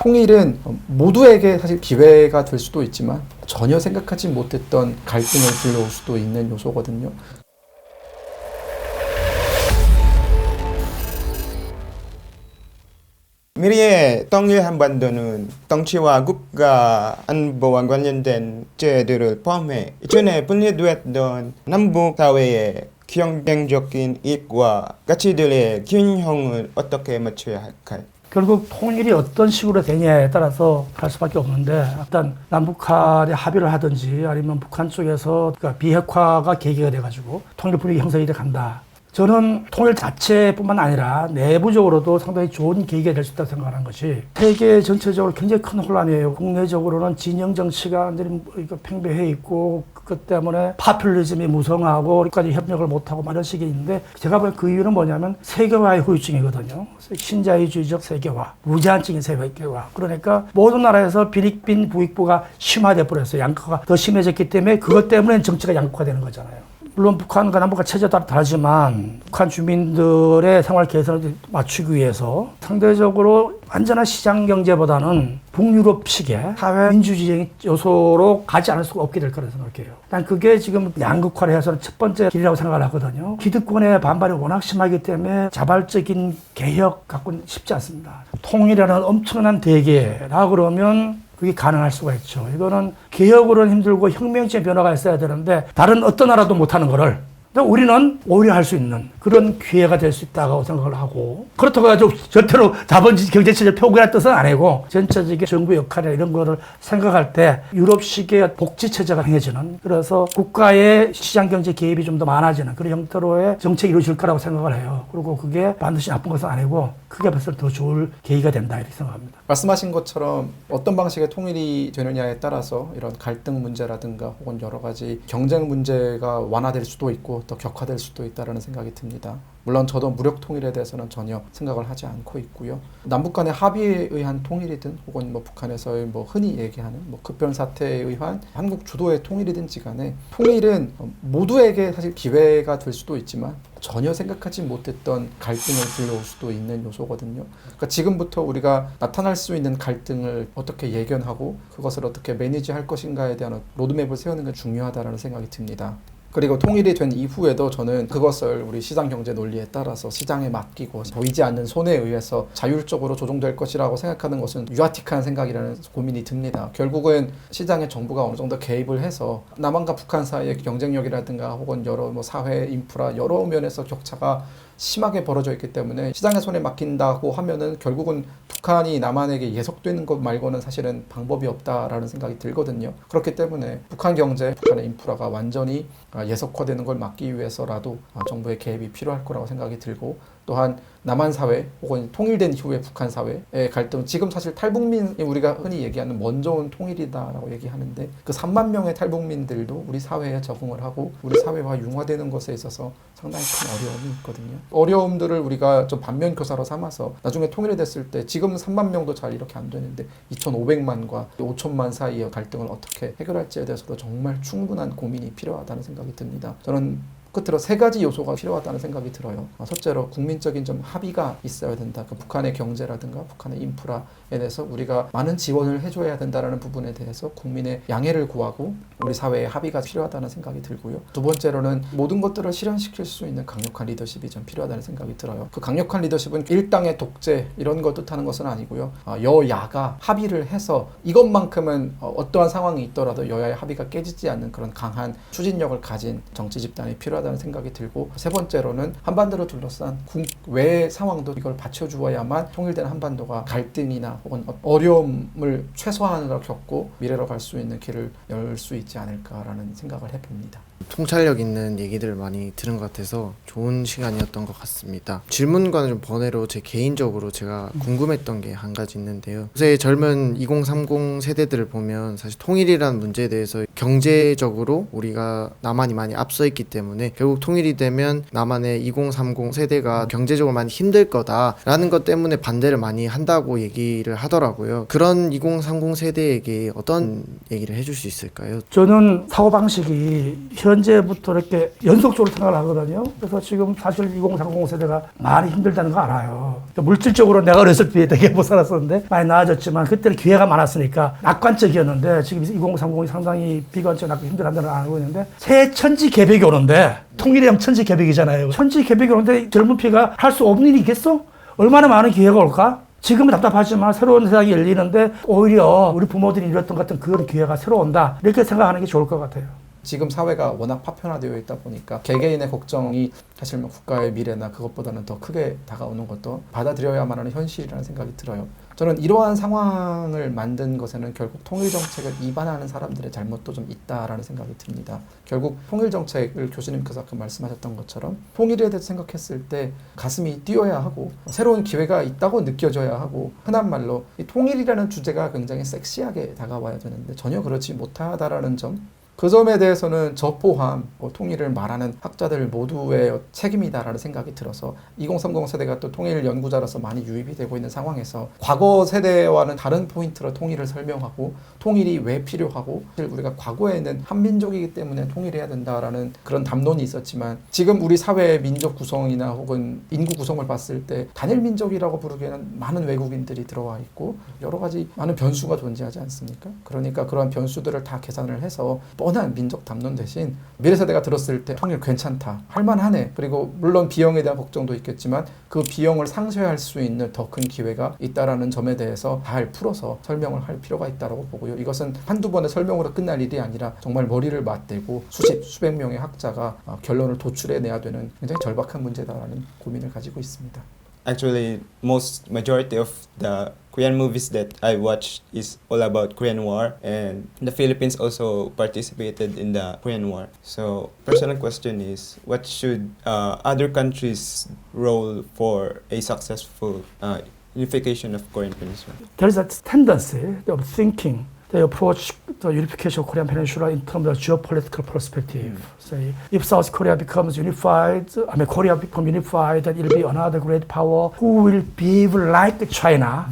통일은 모두에게 사실 기회가 될 수도 있지만 전혀 생각하지 못했던 갈등을 불러올 수도 있는 요소거든요. 미래의 통일 한반도는 정치와 국가 안보와 관련된 죄들을 포함해 이전에 분리되었던 남북 사회의 경쟁적인 이익과 가치들의 균형을 어떻게 맞춰야 할까요? 결국 통일이 어떤 식으로 되냐에 따라서 할 수밖에 없는데, 일단 남북한이 합의를 하든지 아니면 북한 쪽에서 그러니까 비핵화가 계기가 돼가지고 통일 분위기 형성이 돼 간다. 저는 통일 자체뿐만 아니라 내부적으로도 상당히 좋은 계기가 될 수 있다고 생각하는 것이, 세계 전체적으로 굉장히 큰 혼란이에요. 국내적으로는 진영 정치가 완전히 팽배해 있고, 그것 때문에 파퓰리즘이 무성하고 끝까지 협력을 못하고 이런 식이 있는데, 제가 보기엔 그 이유는 뭐냐면 세계화의 후유증이거든요. 신자유주의적 세계화, 무제한적인 세계화. 그러니까 모든 나라에서 빈익빈 부익부가 심화돼 버렸어요. 양극화가 더 심해졌기 때문에 그것 때문에 정치가 양극화되는 거잖아요. 물론 북한과 남북과 체제에 따라 다르지만 북한 주민들의 생활 개선을 맞추기 위해서 상대적으로 완전한 시장 경제보다는 북유럽식의 사회 민주주의 요소로 가지 않을 수가 없게 될 거라고 생각해요. 난 그게 지금 양극화를 해서는 첫 번째 길이라고 생각을 하거든요. 기득권의 반발이 워낙 심하기 때문에 자발적인 개혁 갖고는 쉽지 않습니다. 통일이라는 엄청난 대계라 그러면 그게 가능할 수가 있죠. 이거는 개혁으로는 힘들고 혁명적인 변화가 있어야 되는데 다른 어떤 나라도 못하는 거를 우리는 오히려 할 수 있는 그런 기회가 될 수 있다고 생각을 하고, 그렇다고 해가지고 절대로 자본주의 경제체제 표기할 뜻은 아니고 전체적인 정부 역할이나 이런 거를 생각할 때 유럽식의 복지체제가 행해지는, 그래서 국가의 시장경제 개입이 좀 더 많아지는 그런 형태로의 정책이 이루어질 거라고 생각을 해요. 그리고 그게 반드시 나쁜 것은 아니고 크게 봤을 때 더 좋을 계기가 된다 이렇게 생각합니다. 말씀하신 것처럼 어떤 방식의 통일이 되느냐에 따라서 이런 갈등 문제라든가 혹은 여러 가지 경쟁 문제가 완화될 수도 있고 더 격화될 수도 있다는 생각이 듭니다. 물론 저도 무력 통일에 대해서는 전혀 생각을 하지 않고 있고요. 남북 간의 합의에 의한 통일이든 혹은 북한에서의 흔히 얘기하는 급변 사태에 의한 한국 주도의 통일이든지 간에 통일은 모두에게 사실 기회가 될 수도 있지만 전혀 생각하지 못했던 갈등을 불러올 수도 있는 요소거든요. 그러니까 지금부터 우리가 나타날 수 있는 갈등을 어떻게 예견하고 그것을 어떻게 매니지할 것인가에 대한 로드맵을 세우는 게 중요하다는 생각이 듭니다. 그리고 통일이 된 이후에도 저는 그것을 우리 시장경제 논리에 따라서 시장에 맡기고 보이지 않는 손에 의해서 자율적으로 조정될 것이라고 생각하는 것은 유아틱한 생각이라는 고민이 듭니다. 결국은 시장에 정부가 어느 정도 개입을 해서 남한과 북한 사이의 경쟁력이라든가 혹은 여러 사회 인프라 여러 면에서 격차가 심하게 벌어져 있기 때문에 시장의 손에 맡긴다고 하면은 결국은 북한이 남한에게 예속되는 것 말고는 사실은 방법이 없다라는 생각이 들거든요. 그렇기 때문에 북한 경제, 북한의 인프라가 완전히 예속화되는 걸 막기 위해서라도 정부의 개입이 필요할 거라고 생각이 들고, 또한 남한 사회 혹은 통일된 이후의 북한 사회의 갈등, 지금 사실 탈북민이 우리가 흔히 얘기하는 먼저 온 통일이다라고 얘기하는데 그 3만 명의 탈북민들도 우리 사회에 적응을 하고 우리 사회와 융화되는 것에 있어서 상당히 큰 어려움이 있거든요. 어려움들을 우리가 좀 반면 교사로 삼아서 나중에 통일이 됐을 때 지금 3만 명도 잘 이렇게 안 되는데 2,500만과 5천만 사이의 갈등을 어떻게 해결할지에 대해서도 정말 충분한 고민이 필요하다는 생각이 듭니다. 저는 끝으로 세 가지 요소가 필요하다는 생각이 들어요. 첫째로 국민적인 좀 합의가 있어야 된다. 그러니까 북한의 경제라든가 북한의 인프라에 대해서 우리가 많은 지원을 해줘야 된다는 부분에 대해서 국민의 양해를 구하고 우리 사회에 합의가 필요하다는 생각이 들고요. 두 번째로는 모든 것들을 실현시킬 수 있는 강력한 리더십이 좀 필요하다는 생각이 들어요. 그 강력한 리더십은 일당의 독재 이런 걸 뜻하는 것은 아니고요. 여야가 합의를 해서 이것만큼은 어떠한 상황이 있더라도 여야의 합의가 깨지지 않는 그런 강한 추진력을 가진 정치 집단이 필요하다는 생각이 들고, 세 번째로는 한반도를 둘러싼 국외 상황도 이걸 받쳐주어야만 통일된 한반도가 갈등이나 혹은 어려움을 최소한으로 겪고 미래로 갈 수 있는 길을 열 수 있지 않을까라는 생각을 해봅니다. 통찰력 있는 얘기들을 많이 들은 것 같아서 좋은 시간이었던 것 같습니다. 질문과는 좀 번외로 제 개인적으로 제가 궁금했던 게 한 가지 있는데요. 요새 젊은 2030 세대들을 보면 사실 통일이라는 문제에 대해서 경제적으로 우리가 남한이 많이 앞서 있기 때문에 결국 통일이 되면 남한의 2030 세대가 경제적으로 많이 힘들 거다라는 것 때문에 반대를 많이 한다고 얘기를 하더라고요. 그런 2030 세대에게 어떤 얘기를 해줄 수 있을까요? 저는 사고방식이 현재부터 이렇게 연속적으로 생각을 하거든요. 그래서 지금 사실 2030 세대가 많이 힘들다는 거 알아요. 물질적으로 내가 어렸을 때 되게 못 살았었는데 많이 나아졌지만 그때는 기회가 많았으니까 낙관적이었는데 지금 2030이 상당히 비관적 힘들어한다는 걸 알고 있는데 새 천지개벽이 오는데 통일이랑 천지개벽이잖아요. 천지개벽이 오는데 젊은 피가 할 수 없는 일이 있겠어? 얼마나 많은 기회가 올까? 지금은 답답하지만 새로운 세상이 열리는데 오히려 우리 부모들이 이뤘던 같은 그런 기회가 새로 온다. 이렇게 생각하는 게 좋을 것 같아요. 지금 사회가 워낙 파편화되어 있다 보니까 개개인의 걱정이 사실 뭐 국가의 미래나 그것보다는 더 크게 다가오는 것도 받아들여야만 하는 현실이라는 생각이 들어요. 저는 이러한 상황을 만든 것에는 결국 통일정책을 위반하는 사람들의 잘못도 좀 있다라는 생각이 듭니다. 결국 통일정책을 교수님께서 아까 말씀하셨던 것처럼 통일에 대해서 생각했을 때 가슴이 뛰어야 하고 새로운 기회가 있다고 느껴져야 하고 흔한 말로 이 통일이라는 주제가 굉장히 섹시하게 다가와야 되는데 전혀 그렇지 못하다라는 점, 그 점에 대해서는 저 포함 통일을 말하는 학자들 모두의 책임이다라는 생각이 들어서 2030 세대가 또 통일 연구자로서 많이 유입이 되고 있는 상황에서 과거 세대와는 다른 포인트로 통일을 설명하고 통일이 왜 필요하고 우리가 과거에는 한민족이기 때문에 통일해야 된다라는 그런 담론이 있었지만 지금 우리 사회의 민족 구성이나 혹은 인구 구성을 봤을 때 단일 민족이라고 부르기에는 많은 외국인들이 들어와 있고 여러 가지 많은 변수가 존재하지 않습니까? 그러니까 그러한 변수들을 다 계산을 해서 뻔한 민족 담론 대신 미래 세대가 들었을 때 통일 괜찮다, 할만하네. 그리고 물론 비용에 대한 걱정도 있겠지만 그 비용을 상쇄할 수 있는 더 큰 기회가 있다라는 점에 대해서 잘 풀어서 설명을 할 필요가 있다고 보고요. 이것은 한두 번의 설명으로 끝날 일이 아니라 정말 머리를 맞대고 수백 명의 학자가 결론을 도출해내야 되는 굉장히 절박한 문제다라는 고민을 가지고 있습니다. Actually, most majority of the Korean movies that I watch is all about Korean War, and the Philippines also participated in the Korean War. So, personal question is, what should other countries' role for a successful unification of Korean Peninsula? There is a tendency of thinking they approach the unification of Korean Peninsula in terms of geopolitical perspective. Say, if South Korea becomes unified, Korea become unified, then it'll be another great power who will behave like China,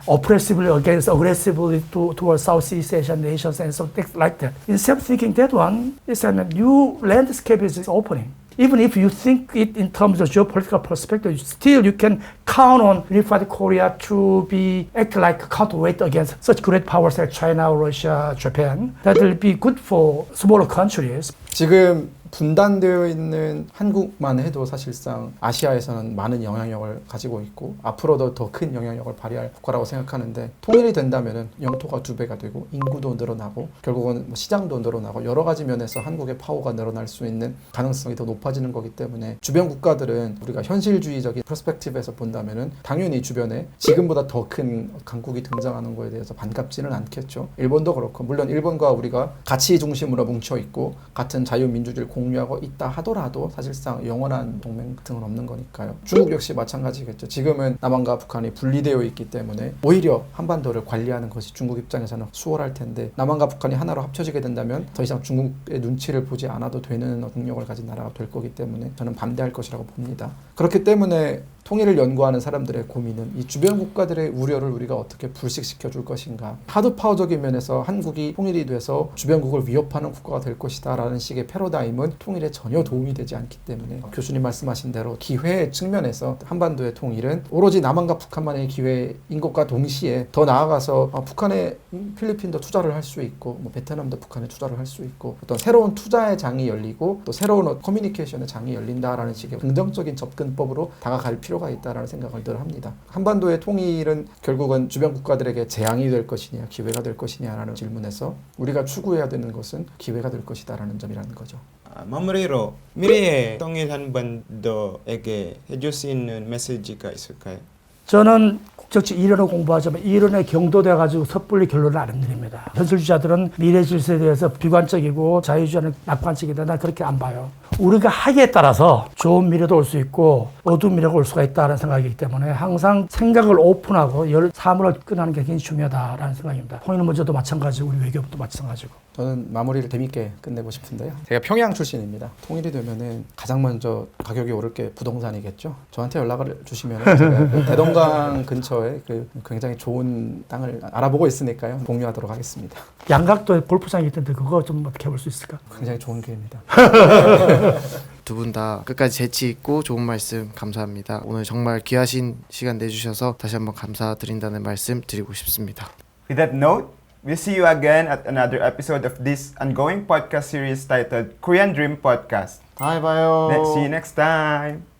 oppressively aggressively towards Southeast Asian nations and some things like that. Instead of thinking that one, it's a new landscape is opening. Even if you think it in terms of geopolitical perspective, still you can count on unified Korea to be act like a counterweight against such great powers like China, Russia, Japan. That will be good for smaller countries. 지금 분단되어 있는 한국만 해도 사실상 아시아에서는 많은 영향력을 가지고 있고 앞으로도 더 큰 영향력을 발휘할 국가라고 생각하는데 통일이 된다면 영토가 2배가 되고 인구도 늘어나고 결국은 시장도 늘어나고 여러 가지 면에서 한국의 파워가 늘어날 수 있는 가능성이 더 높아지는 거기 때문에 주변 국가들은 우리가 현실주의적인 퍼스펙티브에서 본다면 당연히 주변에 지금보다 더 큰 강국이 등장하는 거에 대해서 반갑지는 않겠죠. 일본도 그렇고 물론 일본과 우리가 가치 중심으로 뭉쳐 있고 같은 자유민주주의를 공유하고 있다 하더라도 사실상 영원한 동맹 같은 건 없는 거니까요. 중국 역시 마찬가지겠죠. 지금은 남한과 북한이 분리되어 있기 때문에 오히려 한반도를 관리하는 것이 중국 입장에서는 수월할 텐데 남한과 북한이 하나로 합쳐지게 된다면 더 이상 중국의 눈치를 보지 않아도 되는 능력을 가진 나라가 될 거기 때문에 저는 반대할 것이라고 봅니다. 그렇기 때문에 통일을 연구하는 사람들의 고민은 이 주변 국가들의 우려를 우리가 어떻게 불식시켜 줄 것인가. 하드파워적인 면에서 한국이 통일이 돼서 주변국을 위협하는 국가가 될 것이다 라는 식의 패러다임은 통일에 전혀 도움이 되지 않기 때문에 교수님 말씀하신 대로 기회의 측면에서 한반도의 통일은 오로지 남한과 북한만의 기회인 것과 동시에 더 나아가서 북한에 필리핀도 투자를 할 수 있고 베트남도 북한에 투자를 할 수 있고 어떤 새로운 투자의 장이 열리고 또 새로운 커뮤니케이션의 장이 열린다라는 식의 긍정적인 접근법으로 다가갈 필요가 있다라는 생각을 늘 합니다. 한반도의 통일은 결국은 주변 국가들에게 재앙이 될 것이냐 기회가 될 것이냐라는 질문에서 우리가 추구해야 되는 것은 기회가 될 것이다라는 점이라는 거죠. 마무리로 미래의 통일 한반도에게 해줄 수 있는 메시지가 있을까요? 저는 국정치 이론을 공부하자면 이론에 경도돼 가지고 섣불리 결론을 안 내립니다. 현실주의자들은 미래 질서에 대해서 비관적이고 자유주의자는 낙관적이다. 난 그렇게 안 봐요. 우리가 하기에 따라서 좋은 미래도 올 수 있고 어두운 미래가 올 수가 있다는 생각이기 때문에 항상 생각을 오픈하고 사물을 끄는 게 굉장히 중요하다라는 생각입니다. 통일 문제도 마찬가지고 우리 외교도 마찬가지고. 저는 마무리를 재밌게 끝내고 싶은데요. 제가 평양 출신입니다. 통일이 되면은 가장 먼저 가격이 오를 게 부동산이겠죠. 저한테 연락을 주시면 제가 대동강 근처에 근처에 그 굉장히 좋은 땅을 알아보고 있으니까요. 공유하도록 하겠습니다. 양각도 골프장이 있던데 그거 좀 어떻게 해볼 수 있을까? 굉장히 좋은 기회입니다. 두 분 다 끝까지 재치 있고 좋은 말씀 감사합니다. 오늘 정말 귀하신 시간 내주셔서 다시 한번 감사드린다는 말씀 드리고 싶습니다. With that note, we'll see you again at another episode of this ongoing podcast series titled Korean Dream Podcast. 다음에 봐요. See you next time.